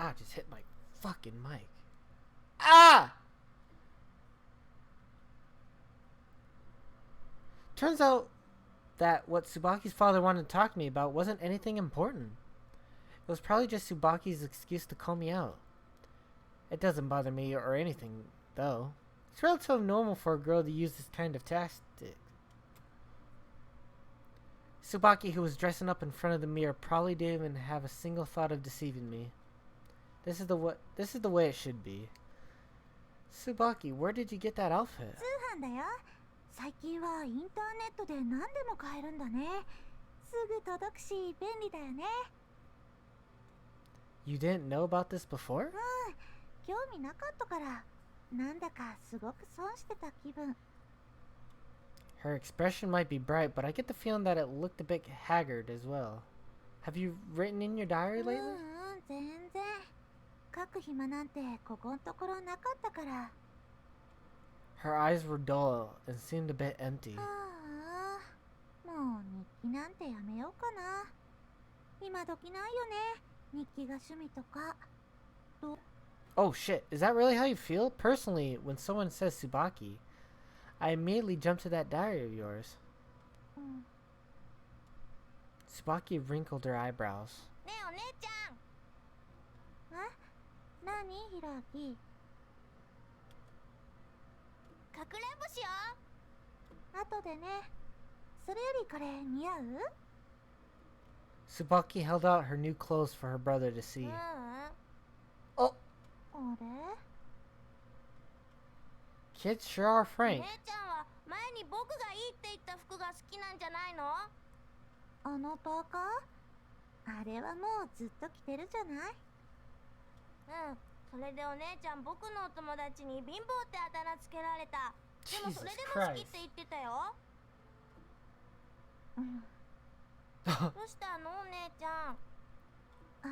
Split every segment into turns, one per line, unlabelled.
I just hit my fucking mic. Ah! Turns out that what Tsubaki's father wanted to talk to me about wasn't anything important. It was probably just Tsubaki's excuse to call me out. It doesn't bother me or anything, though. It's relatively normal for a girl to use this kind of tactic. Tsubaki, who was dressing up in front of the mirror, probably didn't even have a single thought of deceiving me. This is the way it should be. Tsubaki, where did you get that outfit?
通販だよ。最近はインターネットで何でも買えるんだね。すぐ届くし便利だよね。
You didn't know about this before?
うん、興味なかったから、なんだかすごく損してた気分。
Her expression might be bright, but I get the feeling that it looked a bit haggard as well. Have you written in your diary lately?
全然。書く暇なんてここんところなかったから。
Her eyes were dull and seemed a bit empty.
ああ、もう日記なんてやめようかな。今時ないよね。日記が趣味とか。
Oh shit, is that really how you feel? Personally, when someone says Tsubaki, I immediately jump to that diary of yours. Tsubaki wrinkled her eyebrows.
ねえお姉ちゃん。あ、何ひろあき。かくれんぼしよう。後でね。それよりこれ似合う？
Tsubaki held out her new clothes for her brother to see. Oh!
あれ？
Kids sure are frank.
姉ちゃんは前に僕がいいって言った服が好きなんじゃないの？あのパーカー？あれはもうずっと着てるじゃない？うん。それでお姉ちゃん僕のお友達に貧乏ってあだ名つけられた。でもそれでも好きって言ってたよ。どうしたのお姉ちゃん。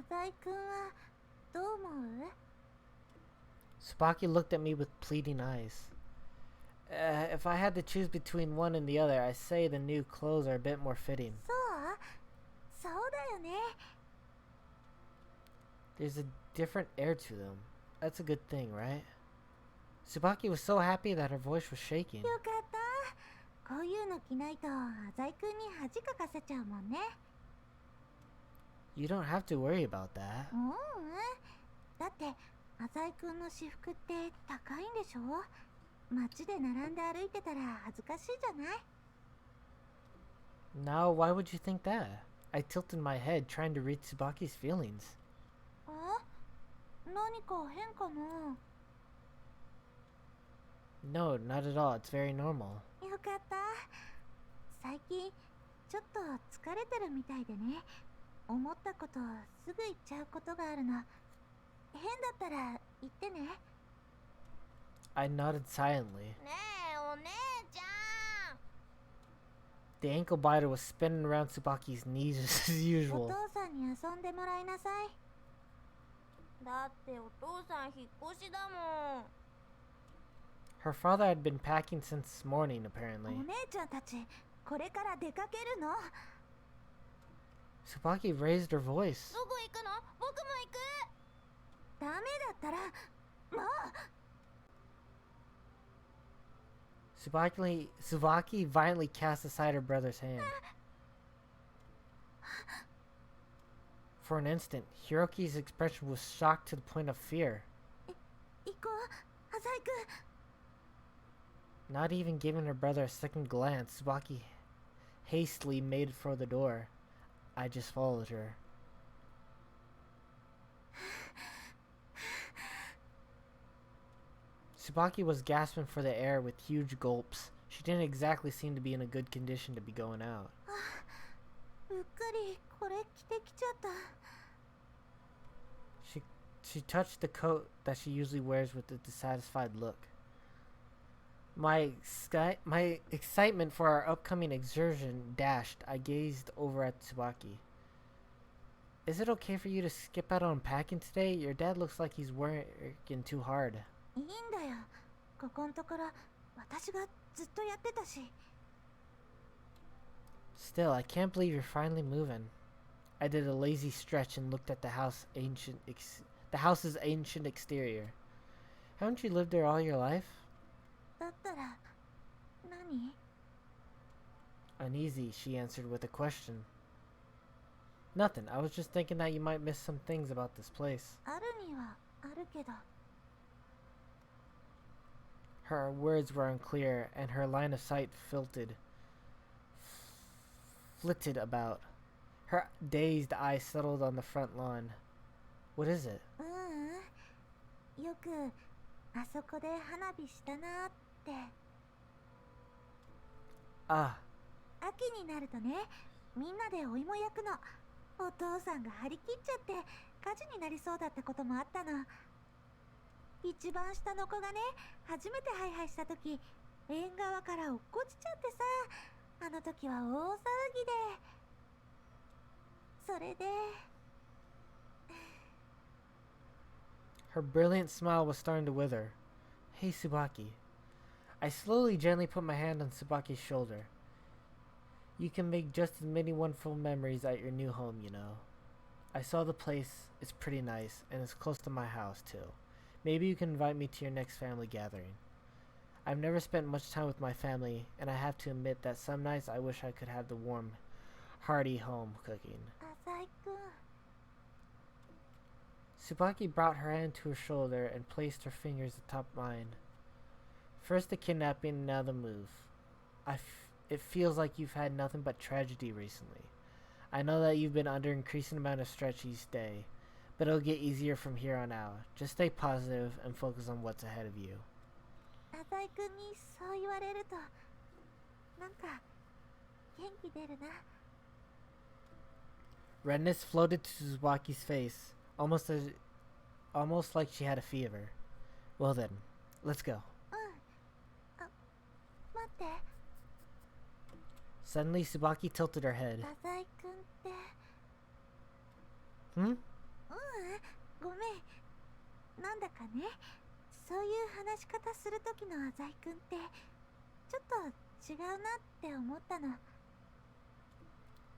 浅井くんはどう思う？
Tsubaki looked at me with pleading eyes. If I had to choose between one and the other, I say the new clothes are a bit more fitting.
そうだよね。
There's a different air to them. That's a good thing, right? Tsubaki was so happy that her voice was shaking.
よかった。こういうの着ないと浅井くんに恥かかせちゃうもんね。
You don't have to worry about that.
だって浅井くんの私服って高いんでしょ？街で並んで歩いてたら恥ずかしいじゃない？
Now, why would you think that? I tilted my head, trying to read Tsubaki's feelings.
何か変かな？
No, not at all. It's very normal.
よかった。最近ちょっと疲れてるみたいでね。思ったことすぐ言っちゃうことがあるの。変だったら言ってね。
I nodded silently.
ねえお姉ちゃん。
The ankle biter was spinning around Tsubaki's knees as
お
usual.
父さんに遊んでもらいなさい。だってお父さん引っ越しだもん。
Her father had been packing since this morning, apparently.
お姉ちゃんたちこれから出かけるの？
Tsubaki raised her voice.
どこ行くの？僕も行く。ダメだったらもう。
Tsubaki violently cast aside her brother's hand. For an instant, Hiroki's expression was shocked to the point of fear.
行こう、浅井くん。
Not even giving her brother a second glance, Tsubaki hastily made for the door. I just followed her. Tsubaki was gasping for the air with huge gulps. She didn't exactly seem to be in a good condition to be going out.
うっかりこれ着てきちゃった。
She touched the coat that she usually wears with a dissatisfied look. My excitement for our upcoming exertion dashed. I gazed over at Tsubaki. Is it okay for you to skip out on packing today? Your dad looks like he's working too hard.
いいんだよ。ここんところ私がずっとやってたし。
Still, I can't believe you're finally moving. I did a lazy stretch and looked at the the house's ancient exterior. Haven't you lived there all your life?
だったら何？
Uneasy, she answered with a question. Nothing. I was just thinking that you might miss some things about this place.
あるにはあるけど。
Her words were unclear, and her line of sight flitted about. Her dazed eyes settled on the front lawn. What is it?
よくあそこで花火したなって。
Ah,
秋になるとね、みんなでお芋焼くの。お父さんが張り切っちゃって火事になりそうだったこともあったの。一番下の子がね、初めてハイハイした時、縁側から落っこちちゃってさ、あの時は大騒ぎで。それで。
her brilliant smile was starting to wither. Hey, Tsubaki. I slowly, gently put my hand on Tsubaki's shoulder. You can make just as many wonderful memories at your new home, you know. I saw the place. It's pretty nice, and it's close to my house, too. Maybe you can invite me to your next family gathering. I've never spent much time with my family, and I have to admit that some nights I wish I could have the warm, hearty home cooking.
浅井くん。
Tsubaki brought her hand to her shoulder and placed her fingers atop mine. First the kidnapping, now the move. It feels like you've had nothing but tragedy recently. I know that you've been under increasing amount of stress each day, but it'll get easier from here on out. Just stay positive and focus on what's ahead of you.
浅井くんにそう言われると、なんか元気出るな。
Redness floated to Tsubaki's face, almost like she had a fever. Well then, let's go.
あ、待って。
Suddenly, Tsubaki tilted her head.
浅井くんって。
Hmm?
ごめん。なんだかね、そういう話し方する時の浅井くんってちょっと違うなって思ったの。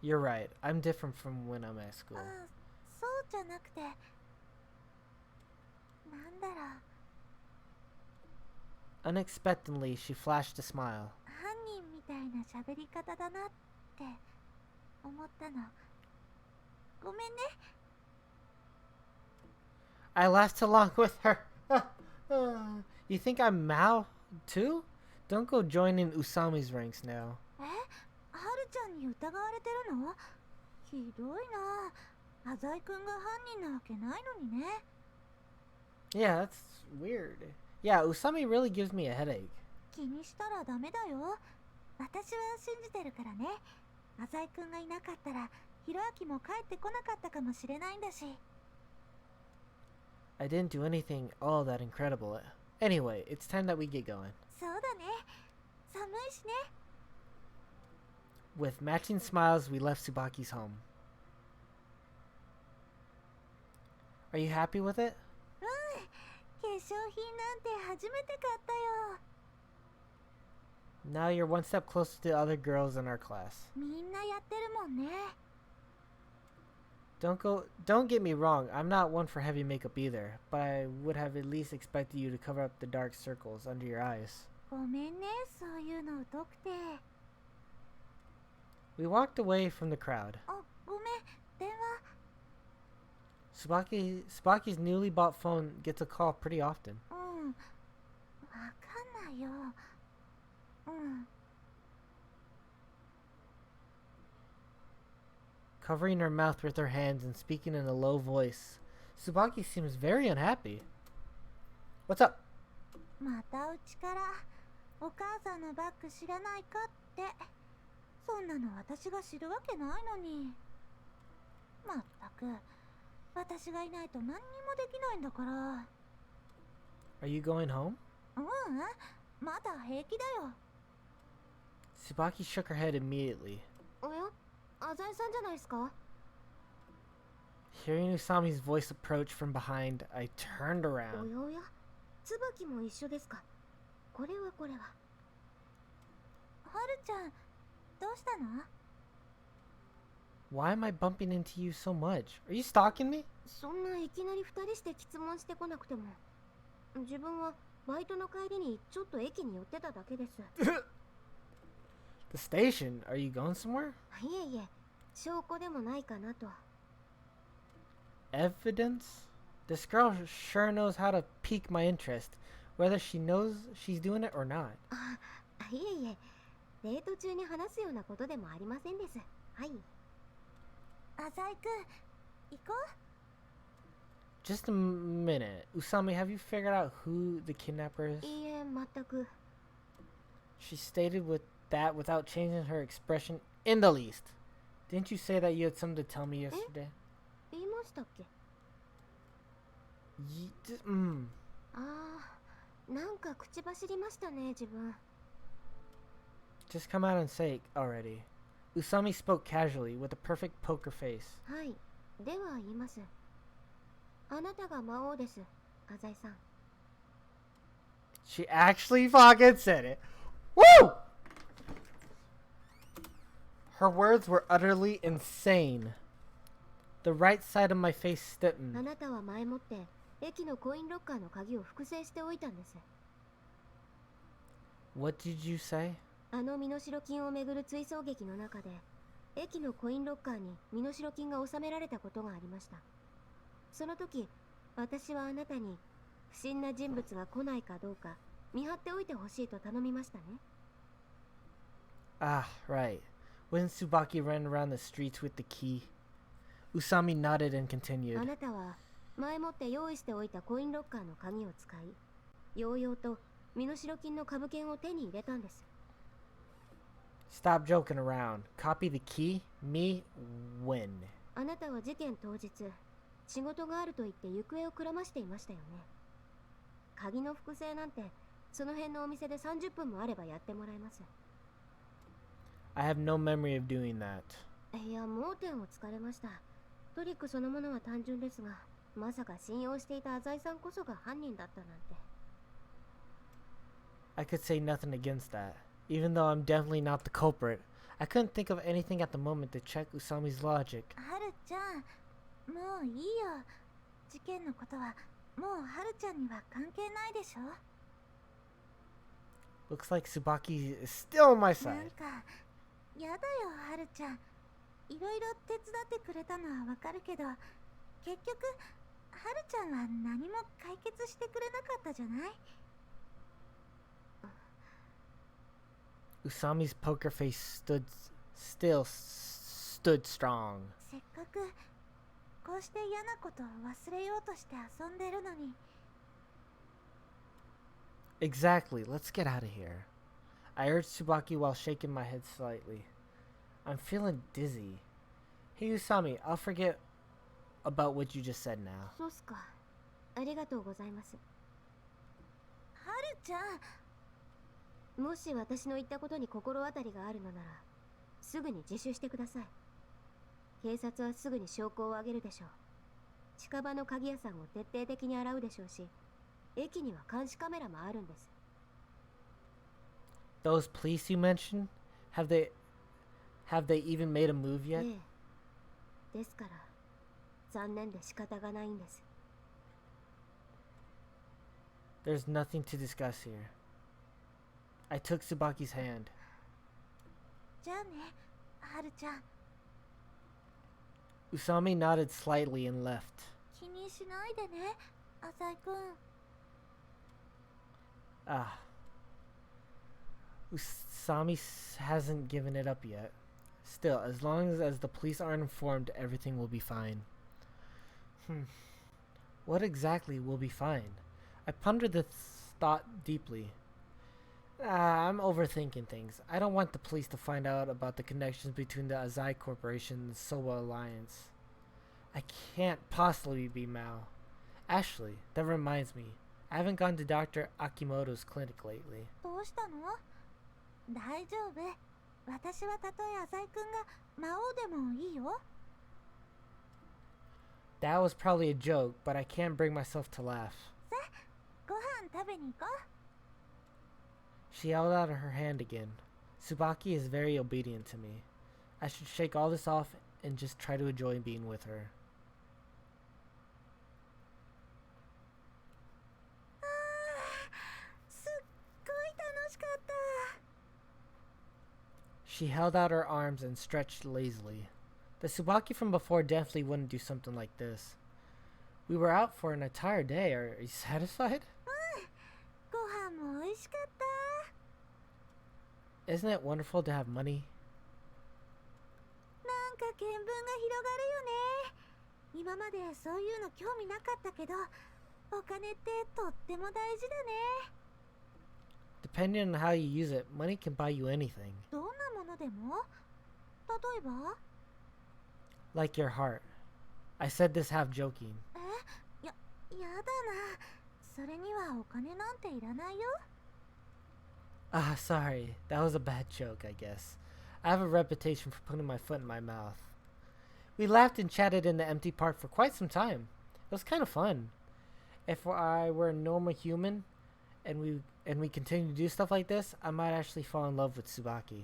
You're right. I'm different from when I'm at school.
そうじゃなくて、なんだろう。
Unexpectedly, she flashed a smile.
犯人みたいな喋り方だなって思ったの。ごめんね。
I laughed along with her. You think I'm Maou, too? Don't go joining Usami's ranks now.
はるちゃんに疑われてるの？ひどいな。浅井くんが犯人なわけないのにね。
Yeah, that's weird. Yeah, Usami really gives me a headache.
気にしたらダメだよ。私は信じてるからね。浅井くんがいなかったら、ひろあきも帰ってこなかったかもしれないんだし。
I didn't do anything all that incredible. Anyway, it's time that we get going.
そうだね。寒いしね。
With matching smiles, we left Tsubaki's home. Are you happy with it?
化粧品なんて初めて買ったよ。
Now you're one step closer to the other girls in our class.
みんなやってるもんね。
Don't get me wrong, I'm not one for heavy makeup either, but I would have at least expected you to cover up the dark circles under your eyes.
ごめんね、そういうの疎くて。
We walked away from the crowd.
あ、ごめん、電話。
Tsubaki's newly bought phone gets a call pretty often.
わかんないよ。
Covering her mouth with her hands and speaking in a low voice, Tsubaki seems very unhappy. What's up?
またうちからお母さんのバッグ知らないかって。そんなの私が知るわけないのに。まったく、私がいないと何にもできないんだから。
Are you going home?
まだ平気だよ。
Tsubaki shook her head immediately.
おや、浅井さんじゃないですか？
Hearing Usami's voice approach from behind, I turned
お
around.
やおや、椿も一緒ですか？これはこれは。はるちゃん、どうしたの？
Why am I bumping into you so much? Are you stalking me?
そんないきなり2人して質問してこなくても。自分はバイトの帰りにちょっと駅に寄ってただけです。
The station? Are you going somewhere?
いえいえ、証拠でもないかなと。
Evidence? This girl sure knows how to pique my interest, whether she knows she's doing it or not.
いえいえ、デート中に話すようなことでもありませんです。はい。浅井くん、行こう。
Just a minute. Usami, have you figured out who the kidnapper is?
いいえ、全く。
She stated with that without changing her expression in the least. Didn't you say that you had something to tell me yesterday?
言いましたっけ？なんか口走りましたね、自分。
Just come out and say it already. Usami spoke casually with a perfect poker face.
はい、では言います。あなたが魔王です、浅井さん。
She actually fucking said it. Woo! Her words were utterly insane. The right side of my face
あ
stiffened.
なたは前もって駅のコインロッカーの鍵を複製しておいたんです。
What did you say?
あの身代金をめぐる追走劇の中で、駅のコインロッカーに身代金が収められたことがありました。その時、私はあなたに不審な人物が来ないかどうか見張っておいてほしいと頼みましたね。
Ah, right. When Tsubaki ran around the streets with the key. Usami nodded and
あ
continued.
なたは前もって用意しておいたコインロッカーの鍵を使い、ようようと身代金の株券を手に入れたんです。
Stop joking around. Copy the key? Me? When?
あなたは事件当日、仕事があると言って行方をくらましていましたよね。鍵の複製なんて、その辺のお店で30分もあればやってもらえます。
I have no memory of doing that.
いや、盲点を突かれました。トリックそのものは単純ですが、まさか信用していた浅井さんこそが犯人だったなんて。
I could say nothing against that. Even though I'm definitely not the culprit, I couldn't think of anything at the moment to check Usami's logic.
はるちゃん、もういいよ。事件のことはもうはるちゃんには関係ないでしょ。
Looks like Tsubaki is still on my
なん
side.
かやだよ、はるちゃん。いろいろ手伝ってくれたのはわかるけど、結局はるちゃんは何も解決してくれなかったじゃない。
Usami's poker face stood strong.
せっかくこうして嫌なことを忘れようとして遊んでるのに。
Exactly. Let's get out of here. I urged Tsubaki while shaking my head slightly. I'm feeling dizzy. Hey Usami, I'll forget about what you just said now.
そうっすか。ありがとうございます。はるちゃん、もし私の言ったことに心当たりがあるのなら、すぐに自首してください。警察はすぐに証拠を挙げるでしょう。近場の鍵屋さんを徹底的に洗うでしょうし、駅には監視カメラもあるんです。
Those police you mentioned, have they even made a move yet?
ええ。ですから、残念で仕方がないんです。
There's nothing to discuss here. I took Tsubaki's hand.
じゃあね、はるちゃん。
Usami nodded slightly and left.
気にしないでね、浅井くん。
Ah. Usami hasn't given it up yet. Still, as long as the police aren't informed, everything will be fine. What exactly will be fine? I pondered this thought deeply. I'm overthinking things. I don't want the police to find out about the connections between the Azai Corporation and the Soba Alliance. I can't possibly be Maou. Actually, that reminds me. I haven't gone to Dr. Akimoto's clinic lately.
どうしたの？大丈夫。私はたとえ浅井くんが魔王でもいいよ。
That was probably a joke, but I can't bring myself to laugh.
さあ、ご飯食べに行こう。
She held out her hand again. Tsubaki is very obedient to me. I should shake all this off and just try to enjoy being with her. She held out her arms and stretched lazily. The Tsubaki from before definitely wouldn't do something like this. We were out for an entire day. Are you satisfied? Isn't it wonderful to have money? Depending on how you use it, money can buy you anything. Like your heart. I said this half joking. Sorry. That was a bad joke, I guess. I have a reputation for putting my foot in my mouth. We laughed and chatted in the empty park for quite some time. It was kind of fun. If I were a normal human and we continue to do stuff like this, I might actually fall in love with Tsubaki.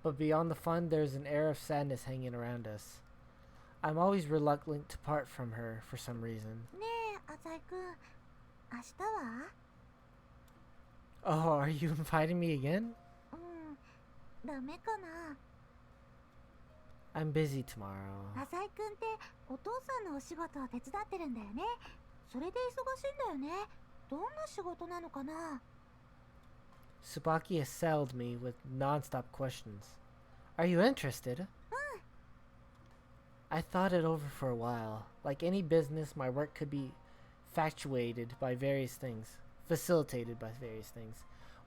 But beyond the fun, there's an air of sadness hanging around us. I'm always reluctant to part from her for some reason. Oh, are you inviting me again? I'm busy tomorrow. Tsubaki assailed me with non-stop questions. Are you interested? I thought it over for a while. Like any business, my work could be facilitated by various things.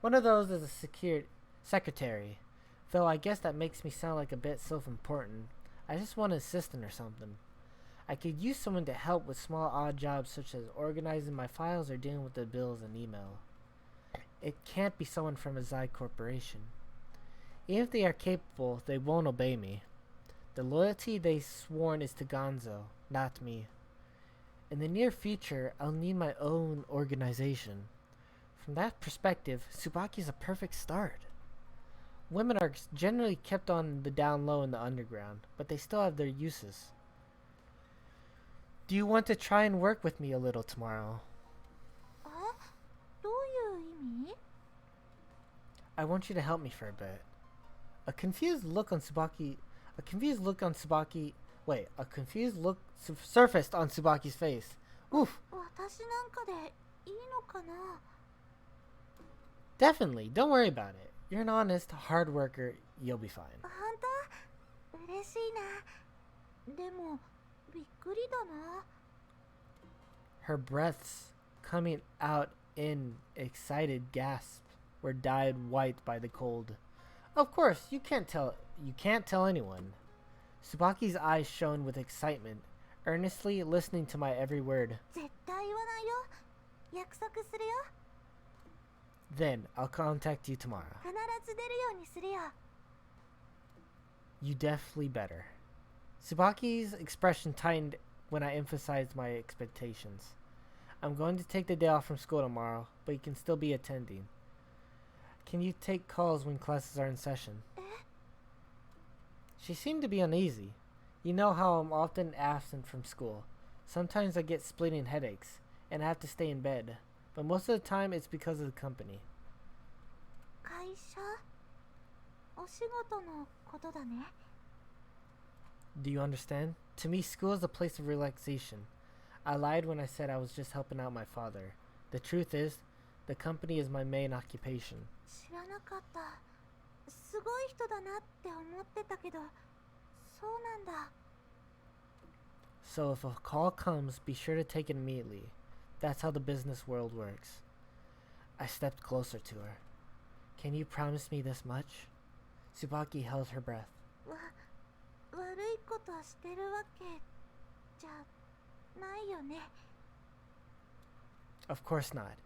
One of those is a secretary. Though I guess that makes me sound like a bit self-important. I just want an assistant or something. I could use someone to help with small odd jobs such as organizing my files or dealing with the bills and email. It can't be someone from Azai Corporation. Even if they are capable, they won't obey me. The loyalty they sworn is to Gonzo, not me. In the near future, I'll need my own organization. From that perspective, Tsubaki is a perfect start. Women are generally kept on the down low in the underground, but they still have their uses. Do you want to try and work with me a little tomorrow? I want you to help me for a bit. A confused look surfaced on Tsubaki's face. Oof. Definitely, don't worry about it. You're an honest, hard worker. You'll be fine. Her breaths coming out in excited gasps were dyed white by the cold. Of course, you can't tell anyone. Tsubaki's eyes shone with excitement, earnestly listening to my every word. Then, I'll contact you tomorrow. You definitely better. Tsubaki's expression tightened when I emphasized my expectations. I'm going to take the day off from school tomorrow, but you can still be attending. Can you take calls when classes are in session? She seemed to be uneasy. You know how I'm often absent from school. Sometimes I get splitting headaches, and I have to stay in bed. But most of the time, it's because of the company. Do you understand? To me, school is a place of relaxation. I lied when I said I was just helping out my father. The truth is, the company is my main occupation. So if a call comes, be sure to take it immediately. That's how the business world works. I stepped closer to her. Can you promise me this much? Tsubaki held her breath. Of course not.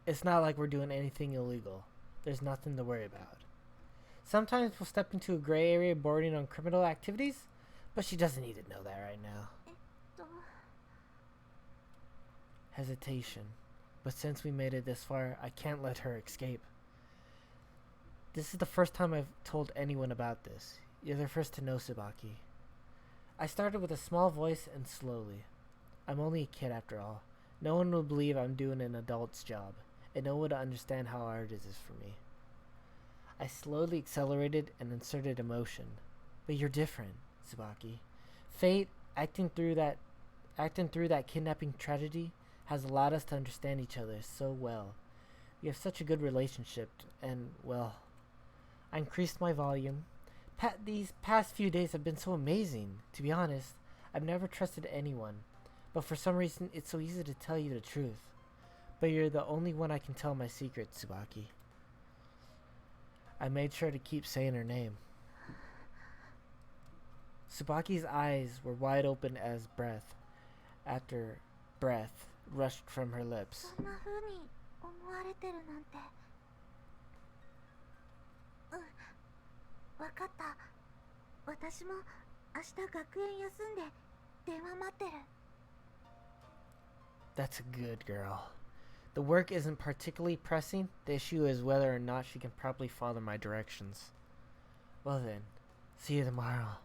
It's not like we're doing anything illegal. There's nothing to worry about. Sometimes we'll step into a gray area bordering on criminal activities, but she doesn't need to know that right now. Hesitation. But since we made it this far, I can't let her escape. This is the first time I've told anyone about this. You're the first to know, Tsubaki. I started with a small voice and slowly. I'm only a kid after all. No one would believe I'm doing an adult's job, and no one would understand how hard it is for me. I slowly accelerated and inserted emotion. But you're different, Tsubaki. Fate, acting through that kidnapping tragedy, has allowed us to understand each other so well. We have such a good relationship, and, well, I increased my volume. These past few days have been so amazing. To be honest, I've never trusted anyone, but for some reason it's so easy to tell you the truth. But you're the only one I can tell my secret, Tsubaki. I made sure to keep saying her name. Tsubaki's eyes were wide open as breath after breath rushed from her lips.
そんな風に思われてるなんて。わかった。私も明日学園休んで電話待ってる。
That's a good girl. The work isn't particularly pressing. The issue is whether or not she can properly follow my directions. Well then, see you tomorrow.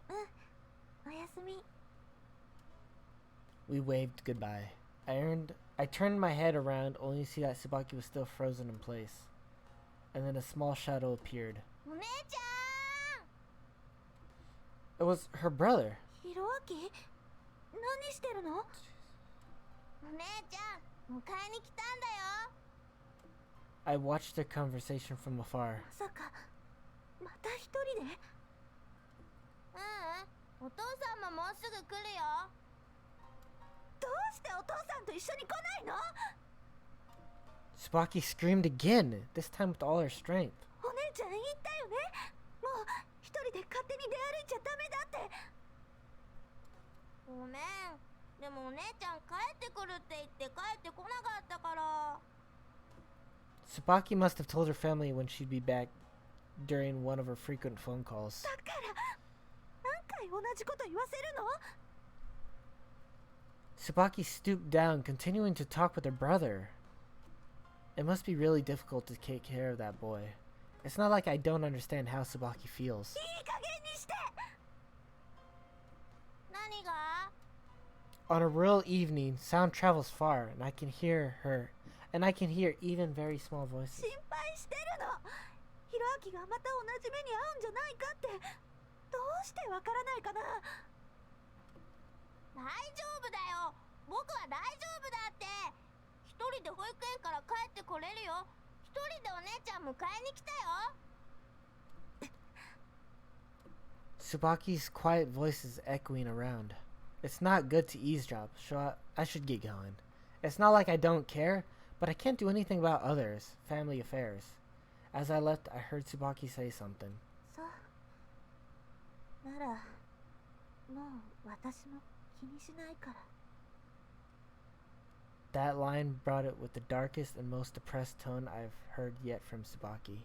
おやすみ。
We waved goodbye. I turned my head around only to see that Tsubaki was still frozen in place. And then a small shadow appeared.
お姉ちゃん。
It was her brother.
ひろあき、何してるの？お姉ちゃん、迎えに来たんだよ。
I watched their conversation from afar.
まさか、また一人で？お父さんももうすぐ来るよ。どうしてお父さんと一緒に来ないの？
Tsubaki screamed again, this time with all her strength.
お姉ちゃん言ったよね。もう一人で勝手に出歩いちゃダメだって。ごめん。でもお姉ちゃん帰ってくるって言って帰ってこなかったから。
Tsubaki must have told her family when she'd be back during one of her frequent phone calls.
だから何回同じこと言わせるの？
Tsubaki stooped down, continuing to talk with her brother. It must be really difficult to take care of that boy. It's not like I don't understand how Tsubaki feels.
いい加減にして。何が？
On a real evening, sound travels far, and I can hear even very small voices.
心配してるの。ひろあきがまた同じ目に遭うんじゃないかって。どうしてわからないかな？大丈夫だよ。僕は大丈夫だって。一人で保育園から帰ってこれるよ。一人でお姉ちゃん迎えに来たよ。
Tsubaki's quiet voice is echoing around. It's not good to eavesdrop, so I should get going. It's not like I don't care, but I can't do anything about others, family affairs. As I left, I heard Tsubaki say something.
そう。なら、もう私も気にしないから。
That line brought it with the darkest and most depressed tone I've heard yet from Tsubaki.